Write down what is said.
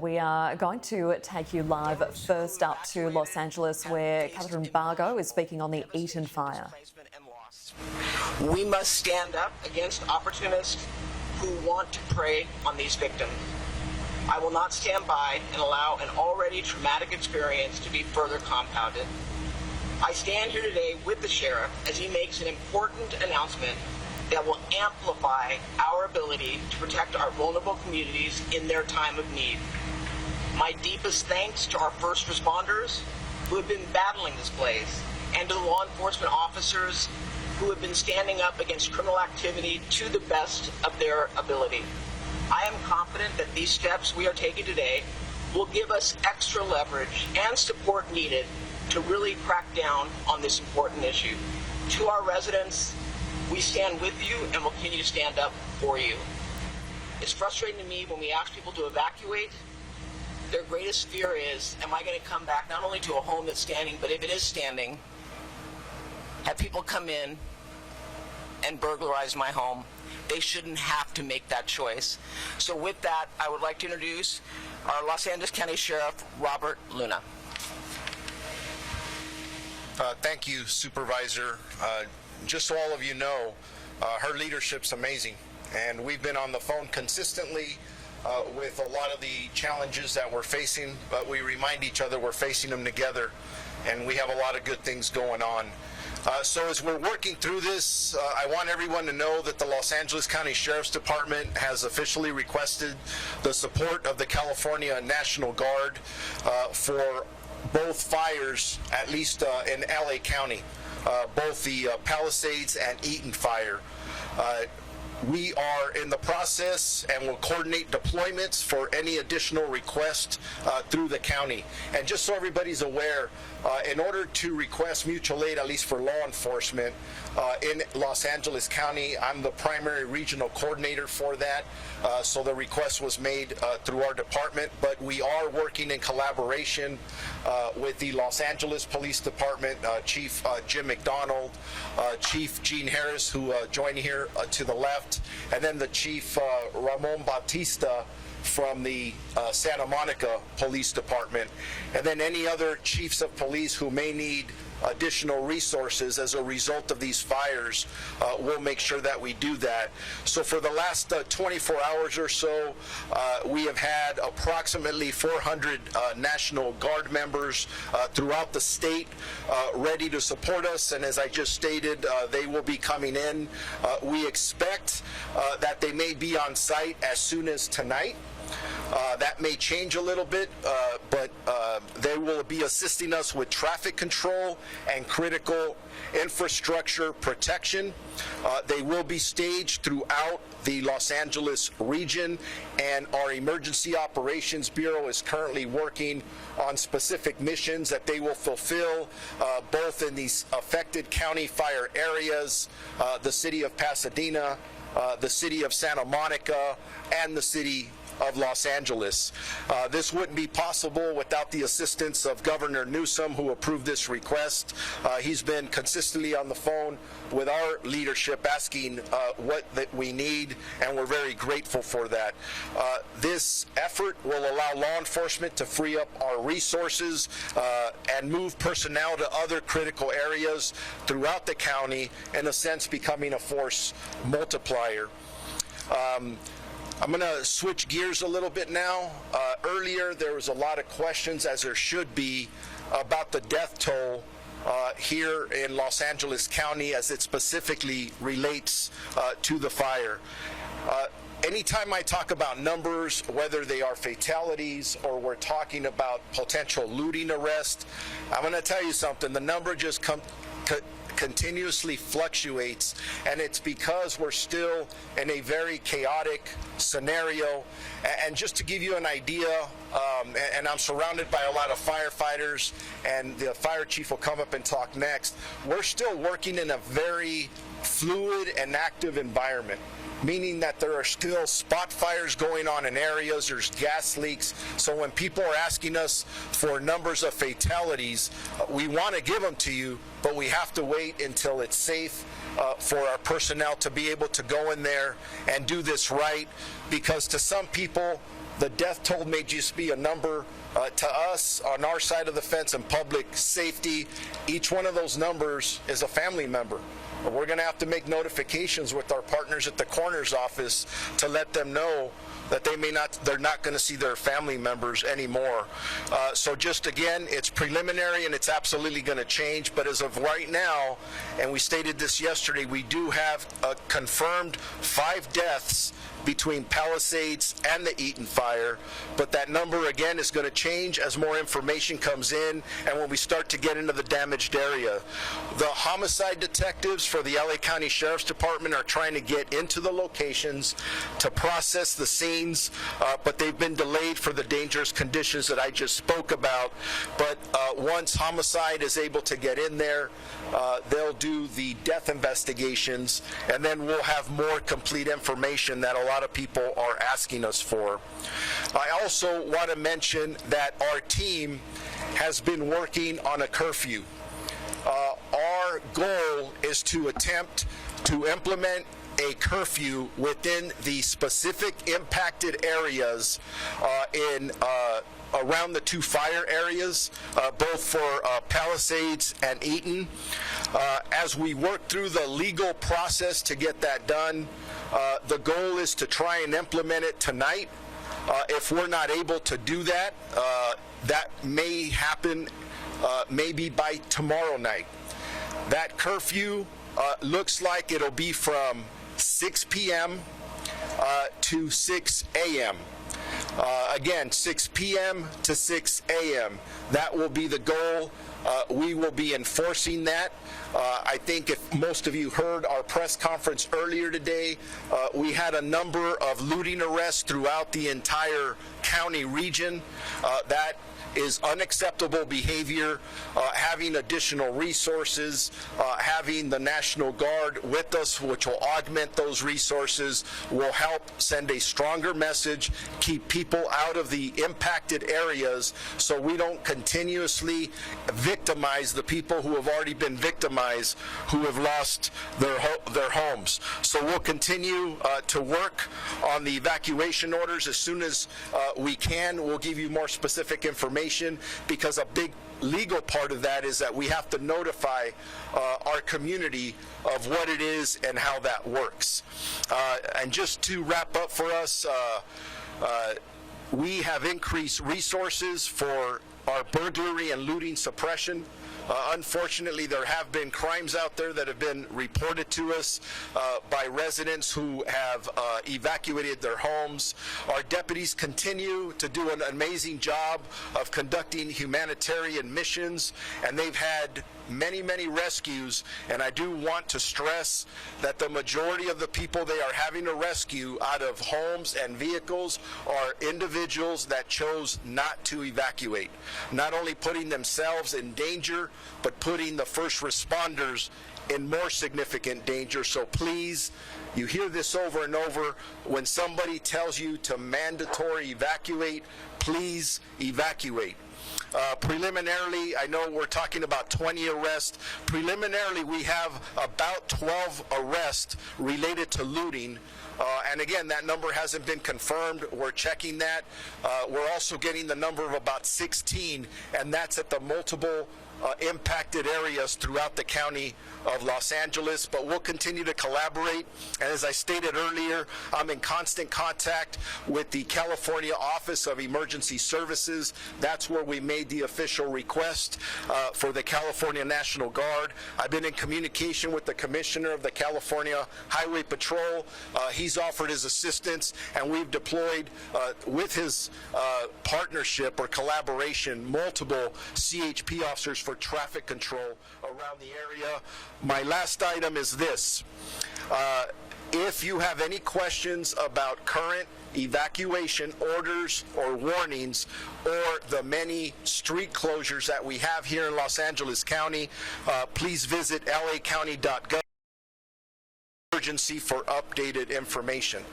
We are going to take you live first up to Los Angeles, where Catherine Bargo is speaking on the Eaton fire. We must stand up against opportunists who want to prey on these victims. I will not stand by and allow an already traumatic experience to be further compounded. I stand here today with the sheriff as he makes an important announcement that will amplify our ability to protect our vulnerable communities in their time of need. My deepest thanks to our first responders who have been battling this blaze, and to the law enforcement officers who have been standing up against criminal activity to the best of their ability. I am confident that these steps we are taking today will give us extra leverage and support needed to really crack down on this important issue. To our residents, we stand with you and will continue to stand up for you. It's frustrating to me when we ask people to evacuate. Their greatest fear is, am I going to come back not only to a home that's standing, but if it is standing, have people come in and burglarize my home? They shouldn't have to make that choice. So with that, I would like to introduce our Los Angeles County Sheriff, Robert Luna. Thank you, Supervisor. Just so all of you know, her leadership's amazing, and we've been on the phone consistently with a lot of the challenges that we're facing, but we remind each other we're facing them together, and we have a lot of good things going on. So as we're working through this, I want everyone to know that the Los Angeles County Sheriff's Department has officially requested the support of the California National Guard for both fires, at least in LA County, both the Palisades and Eaton fire. We are in the process and will coordinate deployments for any additional requests through the county. And just so everybody's aware, in order to request mutual aid, at least for law enforcement, in Los Angeles County, I'm the primary regional coordinator for that. So the request was made through our department, but we are working in collaboration with the Los Angeles Police Department, Chief Jim McDonald, Chief Gene Harris, who joined here to the left, and then the Chief Ramon Bautista from the Santa Monica Police Department, and then any other chiefs of police who may need additional resources as a result of these fires. We'll make sure that we do that. So for the last 24 hours or so, we have had approximately 400 National Guard members throughout the state ready to support us, and as I just stated, they will be coming in. We expect that they may be on site as soon as tonight. That may change a little bit, but they will be assisting us with traffic control and critical infrastructure protection. They will be staged throughout the Los Angeles region, and our Emergency Operations Bureau is currently working on specific missions that they will fulfill both in these affected county fire areas, the city of Pasadena, the city of Santa Monica, and the city of Los Angeles. This wouldn't be possible without the assistance of Governor Newsom, who approved this request. He's been consistently on the phone with our leadership asking what that we need, and we're very grateful for that. This effort will allow law enforcement to free up our resources and move personnel to other critical areas throughout the county, in a sense becoming a force multiplier. I'm going to switch gears a little bit now. Earlier, there was a lot of questions, as there should be, about the death toll here in Los Angeles County as it specifically relates to the fire. Anytime I talk about numbers, whether they are fatalities or we're talking about potential looting arrest, I'm going to tell you something. The number just continuously fluctuates, and it's because we're still in a very chaotic scenario. And just to give you an idea, and I'm surrounded by a lot of firefighters, and the fire chief will come up and talk next, we're still working in a very fluid and active environment, meaning that there are still spot fires going on in areas, there's gas leaks. So when people are asking us for numbers of fatalities, we want to give them to you, but we have to wait until it's safe for our personnel to be able to go in there and do this right, because to some people, the death toll may just be a number to us on our side of the fence in public safety. Each one of those numbers is a family member. We're going to have to make notifications with our partners at the coroner's office to let them know that they're not going to see their family members anymore. So just again, it's preliminary and it's absolutely going to change. But as of right now, and we stated this yesterday, we do have confirmed 5 deaths between Palisades and the Eaton fire, but that number again is going to change as more information comes in and when we start to get into the damaged area. The homicide detectives for the LA County Sheriff's Department are trying to get into the locations to process the scenes, but they've been delayed for the dangerous conditions that I just spoke about. But once homicide is able to get in there, they'll do the death investigations, and then we'll have more complete information that a lot of people are asking us for. I also want to mention that our team has been working on a curfew. Our goal is to attempt to implement a curfew within the specific impacted areas around the 2 fire areas, both for Palisades and Eaton. As we work through the legal process to get that done, the goal is to try and implement it tonight. If we're not able to do that, that may happen maybe by tomorrow night. That curfew looks like it'll be from 6 p.m. To 6 a.m. Again, 6 p.m. to 6 a.m. That will be the goal. We will be enforcing that. I think if most of you heard our press conference earlier today, we had a number of looting arrests throughout the entire county region. That is unacceptable behavior. Having additional resources, having the National Guard with us, which will augment those resources, will help send a stronger message, keep people out of the impacted areas so we don't continuously victimize the people who have already been victimized, who have lost their homes. So we'll continue to work on the evacuation orders as soon as we can. We'll give you more specific information, because a big legal part of that is that we have to notify our community of what it is and how that works. And just to wrap up for us, we have increased resources for our burglary and looting suppression. Unfortunately, there have been crimes out there that have been reported to us by residents who have evacuated their homes. Our deputies continue to do an amazing job of conducting humanitarian missions, and they've had many, many rescues, and I do want to stress that the majority of the people they are having to rescue out of homes and vehicles are individuals that chose not to evacuate, not only putting themselves in danger, but putting the first responders in more significant danger. So please, you hear this over and over, when somebody tells you to mandatory evacuate, please evacuate. Preliminarily, I know we're talking about 20 arrests. Preliminarily, we have about 12 arrests related to looting. And again, that number hasn't been confirmed. We're checking that. We're also getting the number of about 16, and that's at the multiple impacted areas throughout the county of Los Angeles, but we'll continue to collaborate. And as I stated earlier, I'm in constant contact with the California Office of Emergency Services. That's where we made the official request for the California National Guard. I've been in communication with the Commissioner of the California Highway Patrol. He's offered his assistance, and we've deployed with his partnership or collaboration multiple CHP officers for traffic control around the area. My last item is this. If you have any questions about current evacuation orders or warnings or the many street closures that we have here in Los Angeles County, please visit lacounty.gov emergency for updated information.